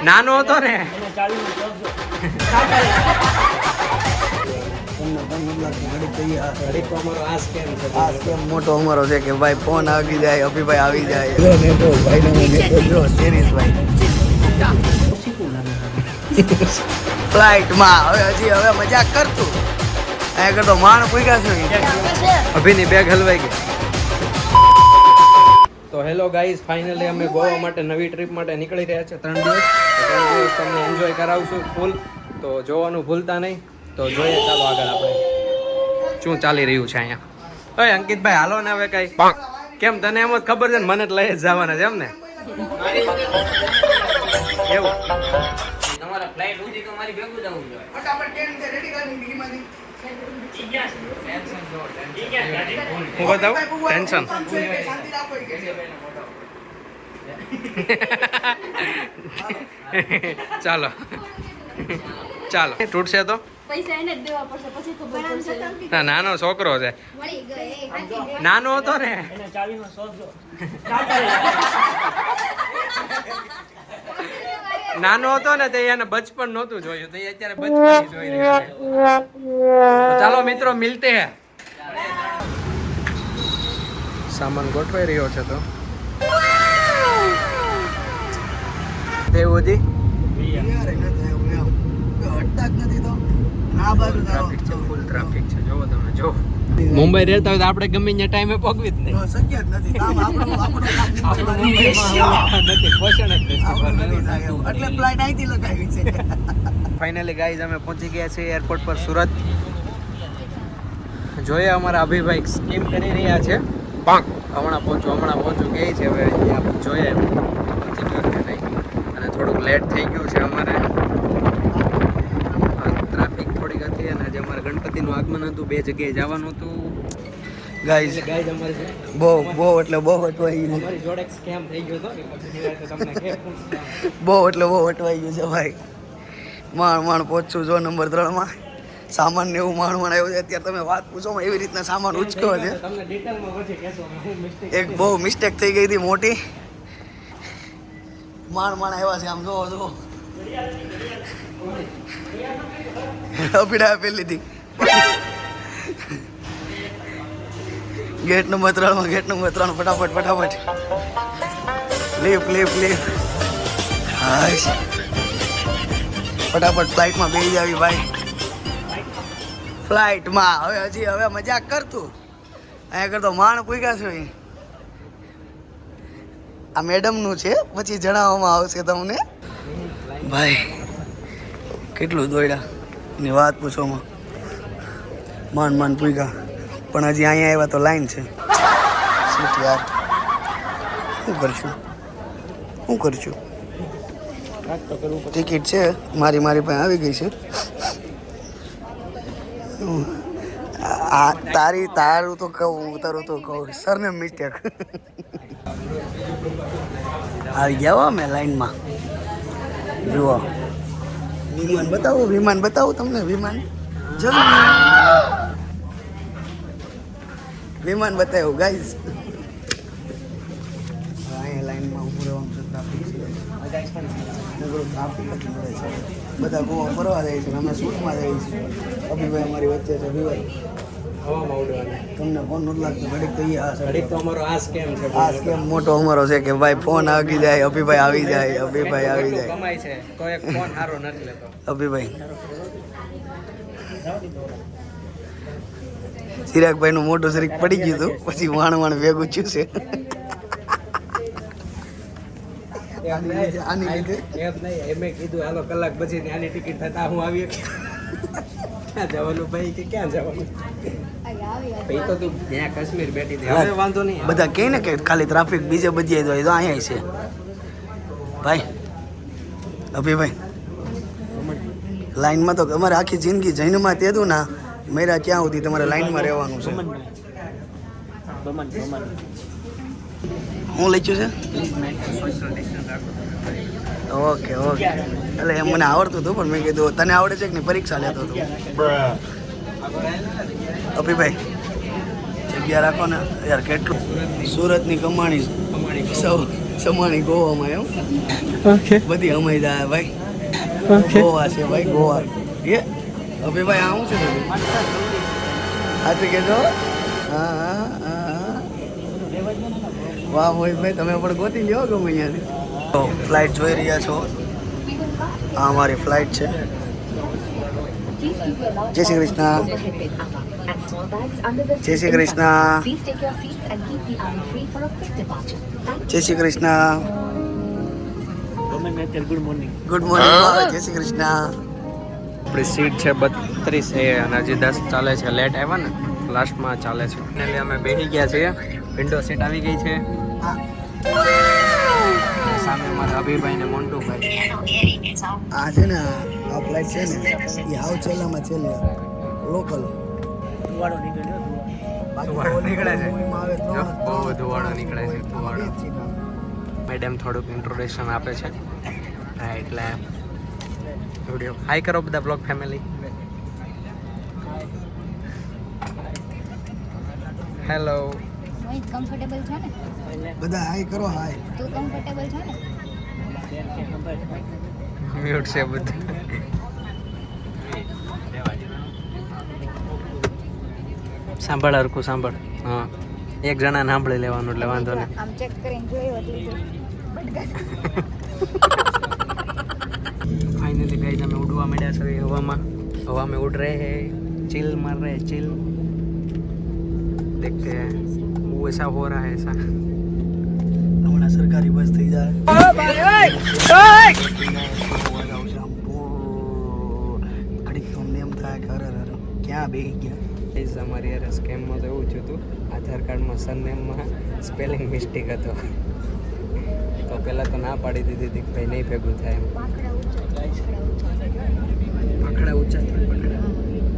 નાનો હતો ને મોટો અમારો છે કે ભાઈ ફોન આવી જાય, અભિભાઈ આવી જાય. ફ્લાઇટમાં હવે મજાક કરતું અહીંયા કરતો માણ પૂગ્યા છે. અભિની બેગ હલવાઈ ગઈ. તો હેલો ગાઈઝ, ફાઇનલી અમે ગોવા માટે નવી ટ્રીપ માટે નીકળી રહ્યા છે. 3 દિવસ તમને એન્જોય કરાવશું ફૂલ. તો જોવાનું ભૂલતા નહીં. તો જોઈએ, ચાલો આગળ આપણે શું ચાલી રહ્યું છે અહીંયા. ઓય અંકિતભાઈ, હાલો ને હવે કઈ. કેમ તને એમ જ ખબર છે ને મને જ લઈ જ જવાના છે એમ ને? એવું તમારા ફ્લાઇટ સુધી તો મારી ભેગું જવું જોઈએ. ફટાફટ ટેન્ટ રેડી કરી ડીગીમાંથી. હું બતાવું ટેન્શન. ચાલો ચાલો, તૂટશે તો પૈસા એને જ દેવા પડશે, પછી ખબર પડશે. ના, નાનો છોકરો છે. નાનો હતો ને નાનો હતો ને તે એને બચપન નહોતું જોયું, તો અત્યારે બચપન જોઈ રહ્યો છે. ચાલો મિત્રો, મિલતે હે. સામાન ગોઠવાઈ રહ્યો છે. તો દેવજી ટ્રાફિક છે, જોવો તમે. જો મુંબઈ રહેતા હોય તો આપણે ગમે ત્યાં ટાઈમે પહોંચવી જ નહીં. શક્ય જ નથી. ફાઇનલી ગાઈઝ, અમે પહોંચી ગયા છીએ એરપોર્ટ પર સુરત. જોઈએ અમારા અભિભાઈ સ્કીમ કરી રહ્યા છે. હમણાં પહોંચું કહે છે. હવે જોઈએ પહોંચી ગયો કે નહીં. અને થોડુંક લેટ થઈ ગયું છે અમારે. ટ્રાફિક થોડીક હતી અને આજે અમારે ગણપતિનું આગમન હતું. 2 જગ્યાએ જવાનું હતું. ગાઈઝ અમારે બહુ એટલે બહુ અટવાઈ ગયું. અમારી જોડે સ્કેમ થઈ ગયો હતો ને, પછી તમને કે બહુ એટલે બહુ અટવાઈ ગયું છે ભાઈ. માણ પહોંચું જો નંબર 3 માં. સામાન ને એવું માણ આવ્યું છે. અત્યારે તમે વાત પૂછો એવી રીતના સામાન ઉચક્યો છે. તમને ડિટેલમાં પછી કહેશો હું મિસ્ટેક. એક બહુ મિસ્ટેક થઈ ગઈ હતી મોટી. માણ આવ્યા છે. આમ જોવો અપીડા આપેલી હતી. ગેટ નંબર 3 માં. ગેટ નંબર 3 ફટાફટ લીફ. હાશ, ફટાફટ ફ્લાઇટમાં બેસી જાવી ભાઈ. ફ્લાઇટમાં હવે મજાક કરતું અહીંયા કરતો માણ પૂગ્યા છે. આ મેડમનું છે, પછી જણાવવામાં આવશે તમને. ભાઈ કેટલું દોડ્યા ની વાત પૂછોમાં. માંડ પૂગ્યા, પણ હજી અહીંયા આવ્યા તો લાઈન છે. સીટ યાર, શું કરશું? ટિકિટ છે મારી પાસે આવી ગઈ છે. તારું તો કહું સરને મિસ્ટેક. આવી ગયા મેં લાઈનમાં. જુઓ વિમાન બતાવું તમને. વિમાન બતાવ્યું ગાઈઝ. અહીંયા લાઈનમાં ઉભું રહેવાનું છે. ટ્રાફિક જ મળે છે. બધા ગોવા ફરવા જાય છે. અમે શૂટમાં જઈએ છીએ. અભિભાઈ અમારી વચ્ચે છે. અભિભાઈ તમને ફોન નથી લાગતો? ઘડીક તો અમારો આ સ્કેમ મોટો અમારો છે કે ભાઈ ફોન આવી જાય, અભિભાઈ આવી જાય. કમાય છે તો એક ફોન સારો નથી લેતો અભિભાઈ. ચિરાગભાઈ નું મોટું શરીક પડી ગયું હતું, પછી વાણ ભેગું થયું છે. આની લીધે એમ કીધું હાલો કલાક પછી આની ટિકિટ થતા હું આવી. ક્યાં જવાનું ભાઈ? કે ક્યાં જવાનું? ભાઈ તો તું ત્યાં કાશ્મીર બેઠી હતી. હવે વાંધો નહીં. બધા કહે ને કે ખાલી ટ્રાફિક બીજે બધી જાય તો અહીંયા છે ભાઈ. અભિભાઈ લાઈનમાં તો અમારે આખી જિંદગી જૈનમાં તેદું ના મેરા ક્યાં સુધી તમારે લાઈનમાં રહેવાનું છે. હું લખ્યું છે? ઓકે એટલે એમ મને આવડતું હતું, પણ મેં કીધું તને આવડે છે કે નહીં, પરીક્ષા લેતો હતો. અભિભાઈ જગ્યા રાખો ને યાર. કેટલું સુરતની કમાણી સમાણી ગોવામાં એમ ઓકે બધી અમાઈ જાય ભાઈ ઓકે ગોવા છે ભાઈ ગોવા એ હવે ભાઈ આવું છે હાથે કેજો હા હા હા વાહ મોહિતભાઈ તમે પણ ગોતી લ્યો ગમે અહીંયાથી તો ફ્લાઇટ જોઈ રહ્યા છો આ અમારી ફ્લાઇટ છે જય શ્રી કૃષ્ણ જય શ્રી કૃષ્ણ જય શ્રી કૃષ્ણ ગુડ મોર્નિંગ જય શ્રી કૃષ્ણ આપણી સીટ છે 32 છે અને હજી 10 ચાલે છે લેટ આવ્યા ને લાસ્ટમાં ચાલે છે એટલે અમે બેસી ગયા છીએ વિન્ડો સીટ આવી ગઈ છે અને સામે અમારા અભિભાઈ ને મોન્ટુભાઈ આ છે ને આ ફ્લાઇટ છે ને એ હાવ છેલ્લામાં છેલ્લે લોકલ ધુવાડો નીકળે છે બહુ ધુવાડો નીકળે છે ધુવાડો મેડમ થોડુંક ઇન્ટ્રોડક્શન આપે છે હા એટલે વિડીયો હાઈ કરો બધા બ્લોગ ફેમિલી હેલો કમ્ફર્ટેબલ છે ને બધા હાય કરો હાય તું કમ્ફર્ટેબલ છે ને મ્યુટ છે બધું સાંભળ હરખું સાંભળ હા એક જણાને સાંભળી લેવાનું એટલે વાંધો નહીં આમ ચેક કરીને જોયું એટલે फाइनली गाइस हमें उड़वा मिला છે हवा में उड़ रहे हैं चिल मार रहे हैं चिल देखते हैं वो ऐसा हो रहा है ऐसा હમણાં સરકારી બસ થઈ જાય ઘડીક તો અમને એમ થાય કે અરે અરે ક્યાં બેસી ગયા ગાઈસ અમારી યાર સ્કેમમાં તો એવું થયું હતું આધાર કાર્ડમાં સરનેમમાં સ્પેલિંગ મિસ્ટેક હતો તો પહેલાં તો ના પાડી દીધી હતી કે ભાઈ નહીં ભેગું થાય એમ પકડા ઊંચા થાય પકડા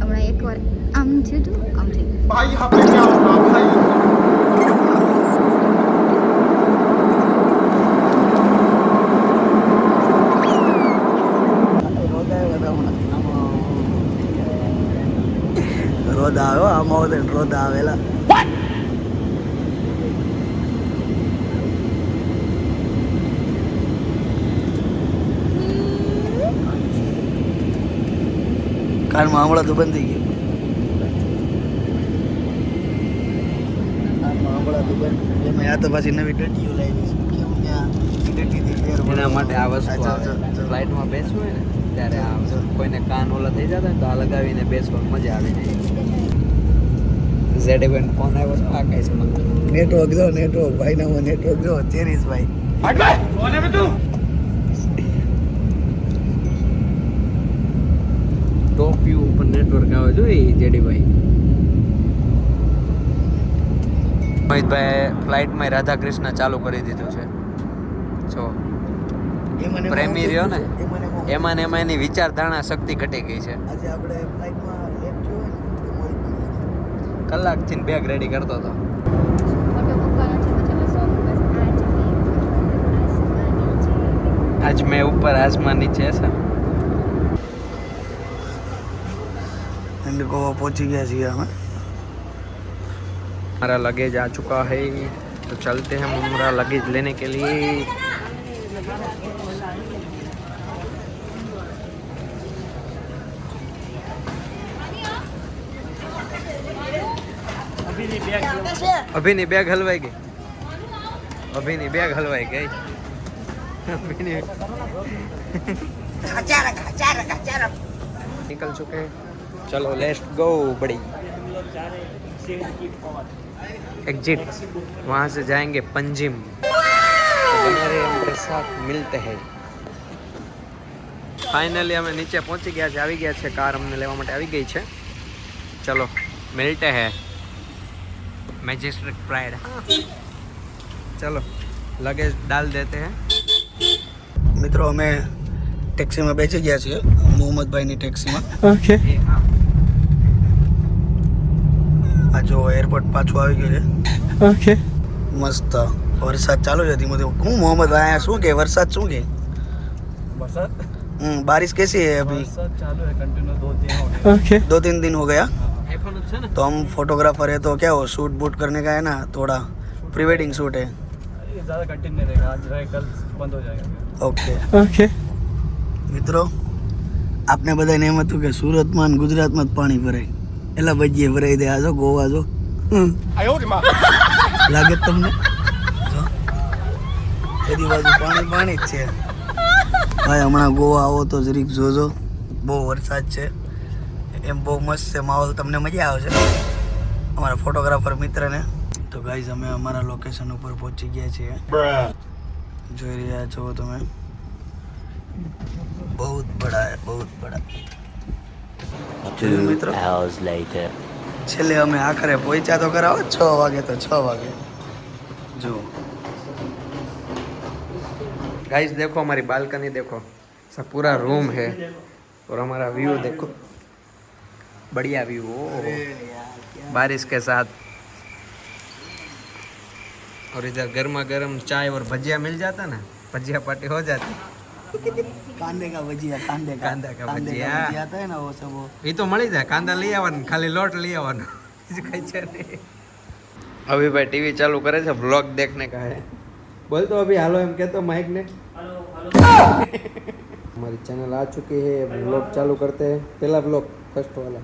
હમણાં એકવાર આમ થયું હતું આમ થઈ ગયું भाई यहाँ पे क्या हो रहा भाई રોદ આવ્યો આમાં વધે રોદ આવેલા કાનમાં હમણાં તો બંધ થઈ ગયું કાનમાં હમણાં તો બંધ એમાં આ તો પાછી નવી ડટીઓ લાવી છે કેમ ત્યાં ડટીથી ફેર એના માટે આ વસ્તુ અચ્છા, આવે અચ્છા, અચ્છા. ફ્લાઇટમાં બેસવું હોય ને ત્યારે આ કોઈને કાન ઓલા થઈ જતા ને તો આ લગાવીને બેસવામાં મજા આવી જાય ઝેડ ઇવેન્ટ ફોન આવ્યો છે આ કઈ છે મને નેટવર્ક જો નેટવર્ક ભાઈ ના નેટવર્ક જો ચેરીસ ભાઈ ટોપ વ્યૂ ઉપર નેટવર્ક આવે જો એ જેડીભાઈ મોહિતભાઈ ફ્લાઇટમાં રાધા કૃષ્ણ ચાલુ કરી દીધું છે જો પ્રેમી રહ્યો ને એમાં ને એમાં એની વિચારધારણા શક્તિ ઘટી ગઈ છે આજે આપણે ફ્લાઇટમાં લેટ થયો ને તો મોહિત કલાકથી બેગ રેડી કરતો હતો ફોટો મૂકવાનો છે પછી અમે સોંગ આજ મેં ઉપર આસમાન નીચે છે एंड गोवा पहुंच गया जी हमें हमारा लगेज आ चुका है तो चलते हैं हमारा लगेज लेने के लिए અભિની બેગ હલવાઈ ગઈ અભિની બેગ હલવાઈ ગઈ અભિની निकल चुके हैं चलो लेट्स गो बड़ी एग्जिट वहाँ से जाएंगे पंजिम तो बने रहिए हमारे साथ मिलते हैं फाइनली અમે નીચે પહોંચી ગયા છે આવી ગયા છે કાર અમને લેવા માટે આવી ગઈ છે ચલો मिलते हैं मैजेस्टिक प्राइड चलो लगेज डाल देते हैं મિત્રો અમે ટેક્સીમાં બેસી ગયા છીએ મોહમ્મદભાઈની ટેક્સીમાં ओके આ જો એરપોર્ટ પાછું આવી ગયું છે ओके મસ્ત વરસાદ ચાલુ છે ધીમે ધીમે હું મોહમ્મદભાઈ અહીંયા શું કે વરસાદ શું કે बरसात बारिश कैसी है अभी चालू है कंटिन्यू 2-3 हो गए ओके 2-3 दिन हो गया आईफोन अच्छा ना तो हम फोटोग्राफर है तो क्या हो शूट बूट करने का है ना थोड़ा प्री वेडिंग शूट है ये ज़्यादा कंटिन्यू नहीं रहेगा, आज रहे कल बंद हो जाएगा। ઓકે ઓકે મિત્રો આપને બધાને એમ હતું કે સુરતમાં ને ગુજરાતમાં જ પાણી ભરાય, એટલે ભજીએ ભરાઈ દે. આ જો ગોવા જો લાગે તમને જો, બધી બાજુ પાણી પાણી જ છે ભાઈ. હમણાં ગોવા આવો તો જરીક જોજો, બહુ વરસાદ છે, એમ બહુ મસ્ત છે માહોલ, તમને મજા આવશે અમારા ફોટોગ્રાફર મિત્રને. તો ગાઈઝ અમે અમારા લોકેશન ઉપર પહોંચી ગયા છીએ, જોઈ રહ્યા છો તમે. बहुत बड़ा है, बहुत बड़ा. 2 hours later. છેલ્લે અમે આખરે પહોંચ્યા તો કરાવો 6 વાગે, તો 6 વાગે જો गाइस देखो हमारी बालकनी देखो, सब पूरा रूम है और हमारा व्यू देखो, बढ़िया व्यू हो बारिश के साथ. और इधर गर्मा गर्म चाय और भजिया मिल जाता ना, भजिया पार्टी हो जाती. कांदे का भजिया, कांदा का भजिया आता है ना वो सब, वो ये तो मળી જાય. કાંદા લઈ આવવાનું, ખાલી લોટ લઈ આવવાનો, બીજું કઈ છે નહીં. अभी भाई टीवी चालू करे છે, व्लॉग देखने का है. बोल तो अभी हालो एम कहते माइक ने. हमारी चैनल आ चुकी है, व्लॉग चालू करते हैं. पहला व्लॉग फर्स्ट वाला.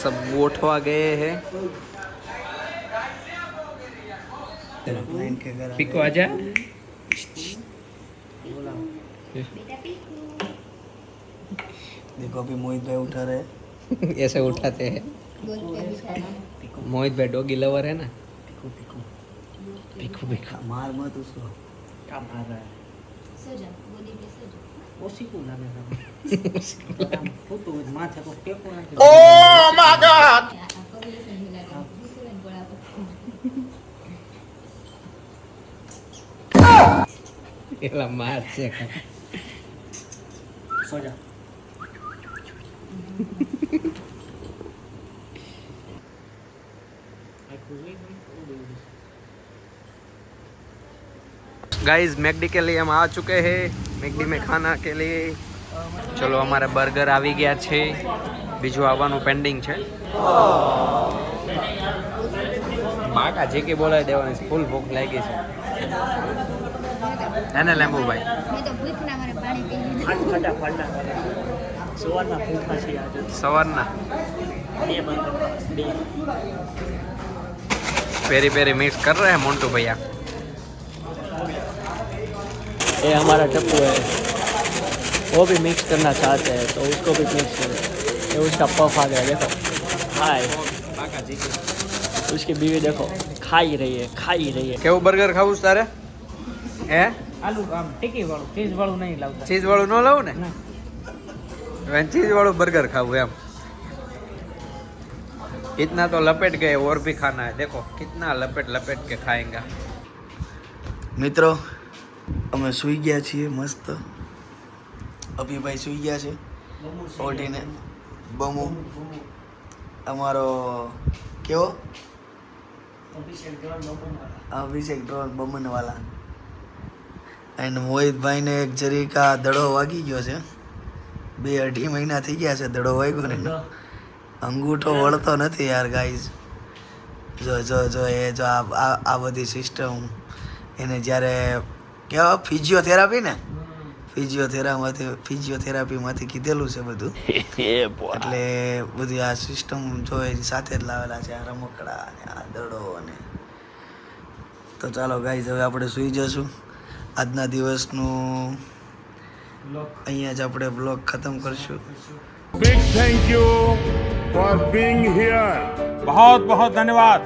सब उठवा गए हैं. लाइन के घर पिको आजा. देखो अभी मोहित भाई उठा रहे. ऐसे उठाते हैं. मोहित भाई डॉगी लवर है ना. पिकू पिकू मार मत उसको. Oh my God! એલા માર છે. गाइस मैकडी के लिए हम आ चुके हैं, मैकडी में खाना के लिए. ચલો અમારે બર્ગર આવી ગયા છે, બીજું આવવાનું પેન્ડિંગ છે. બાકા જે કે બોલાવી દેવાની, ફૂલ ભૂખ લાગી છે. એને લેંબુભાઈ મેં તો ભૂખના મારે પાણી પી લીધું. સવારના पेरी पेरी मिक्स कर रहे हैं मोन्टू भैया. ये हमारा टप्पू है, वो भी मिक्स करना चाहते हैं तो उसको भी मिक्स करें. ये उसका पफ आ गया, देखो हाय. उसकी बीवी देखो खाई रही है. કેવું બર્ગર ખાવું છે તારે? હે आलू टिक्की वालों, चीज वालों नहीं लाता. ચીઝ વાળું ન લાવું ને, चीज वाળું બર્ગર ખાવું એમ. इतना तो लपेट गए, और भी खाना है. देखो कितना लपेट लपेट के खाएंगे. મિત્રો અમે સૂઈ ગયા છીએ મસ્ત. અભિભાઈ સૂઈ ગયા છે ઓઢીને. બમુ અમારો કેવો અભિષેક ડ્રોન બમનવાલા. એન્ડ મોહિતભાઈને એક જરીકા દડો વાગી ગયો છે. 2-2.5 મહિના થઈ ગયા છે દડો વાગ્યો ને, અંગૂઠો વળતો નથી યાર ગાઈઝ. જો જો જો એ જો આ બધી સિસ્ટમ એને જ્યારે કેવા ફિઝિયોથેરાપી ને, ફિઝિયોથેરાપીમાંથી કીધેલું છે બધું. એટલે બધી આ સિસ્ટમ જો એની સાથે જ લાવેલા છે, આ રમકડા અને આ દડો અને. તો ચાલો ગાઈઝ હવે આપણે સૂઈ જશું. આજના દિવસનું અહીંયા જ આપણે બ્લોગ ખતમ કરશું. Big thank you for being here. बहुत बहुत धन्यवाद.